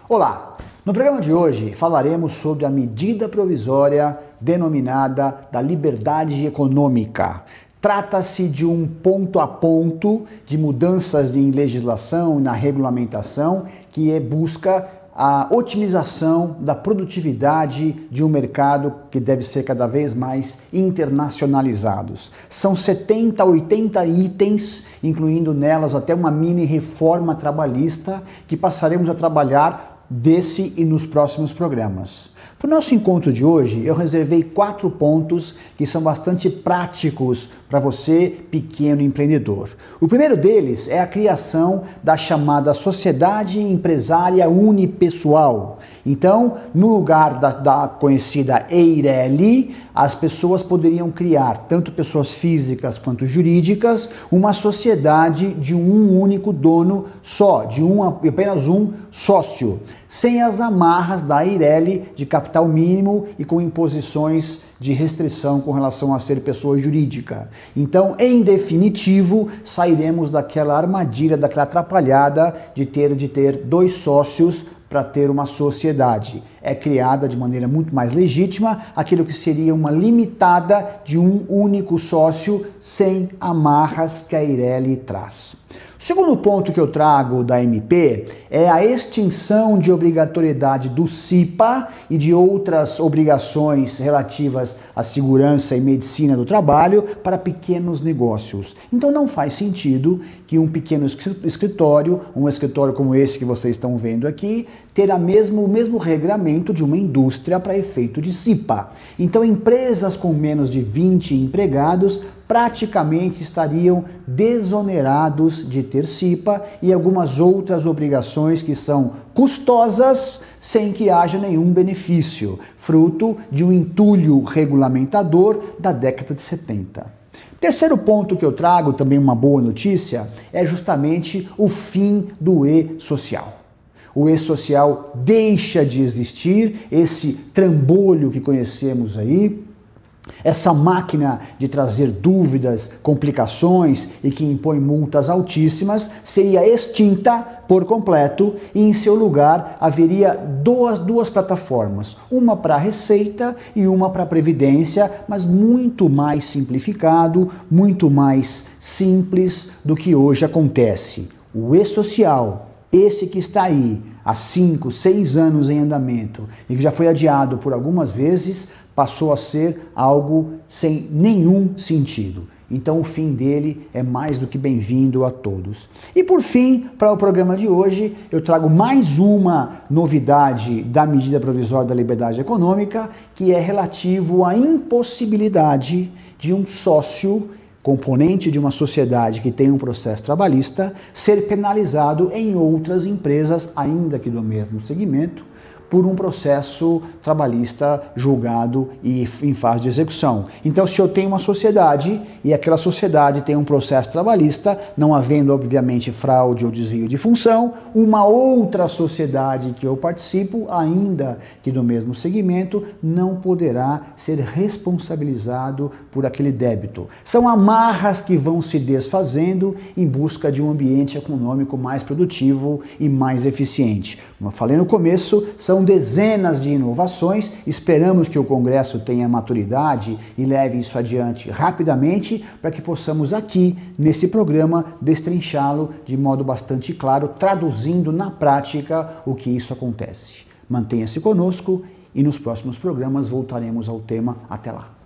Olá! No programa de hoje falaremos sobre a medida provisória denominada da liberdade econômica. Trata-se de um ponto a ponto de mudanças em legislação e na regulamentação que busca a otimização da produtividade de um mercado que deve ser cada vez mais internacionalizados. São 70 a 80 itens, incluindo nelas até uma mini reforma trabalhista que passaremos a trabalhar desse e nos próximos programas. Para o nosso encontro de hoje, eu reservei 4 pontos que são bastante práticos para você, pequeno empreendedor. O primeiro deles é a criação da chamada Sociedade Empresária Unipessoal. Então, no lugar da conhecida EIRELI, as pessoas poderiam criar, tanto pessoas físicas quanto jurídicas, uma sociedade de um único dono só, de apenas um sócio, sem as amarras da EIRELI de capital mínimo e com imposições de restrição com relação a ser pessoa jurídica. Então, em definitivo, sairemos daquela armadilha, daquela atrapalhada de ter 2 sócios para ter uma sociedade. É criada de maneira muito mais legítima aquilo que seria uma limitada de um único sócio sem amarras que a EIRELI traz. O segundo ponto que eu trago da MP é a extinção de obrigatoriedade do CIPA e de outras obrigações relativas à segurança e medicina do trabalho para pequenos negócios. Então não faz sentido que um pequeno escritório, um escritório como esse que vocês estão vendo aqui, terá o mesmo regramento de uma indústria para efeito de CIPA. Então empresas com menos de 20 empregados praticamente estariam desonerados de ter CIPA e algumas outras obrigações que são custosas sem que haja nenhum benefício, fruto de um entulho regulamentador da década de 70. Terceiro ponto que eu trago, também uma boa notícia, é justamente o fim do E-Social. O E-Social deixa de existir, esse trambolho que conhecemos aí, essa máquina de trazer dúvidas, complicações e que impõe multas altíssimas seria extinta por completo e em seu lugar haveria duas plataformas, uma para a Receita e uma para a Previdência, mas muito mais simplificado, muito mais simples do que hoje acontece. O E-Social, esse que está aí há 5, 6 anos em andamento e que já foi adiado por algumas vezes, passou a ser algo sem nenhum sentido. Então o fim dele é mais do que bem-vindo a todos. E por fim, para o programa de hoje, eu trago mais uma novidade da medida provisória da liberdade econômica, que é relativo à impossibilidade de um sócio componente de uma sociedade que tem um processo trabalhista ser penalizado em outras empresas, ainda que do mesmo segmento, por um processo trabalhista julgado e em fase de execução. Então, se eu tenho uma sociedade e aquela sociedade tem um processo trabalhista, não havendo, obviamente, fraude ou desvio de função, uma outra sociedade que eu participo, ainda que do mesmo segmento, não poderá ser responsabilizado por aquele débito. São amarras que vão se desfazendo em busca de um ambiente econômico mais produtivo e mais eficiente. Como eu falei no começo, são dezenas de inovações, esperamos que o Congresso tenha maturidade e leve isso adiante rapidamente para que possamos aqui, nesse programa, destrinchá-lo de modo bastante claro, traduzindo na prática o que isso acontece. Mantenha-se conosco e nos próximos programas voltaremos ao tema. Até lá!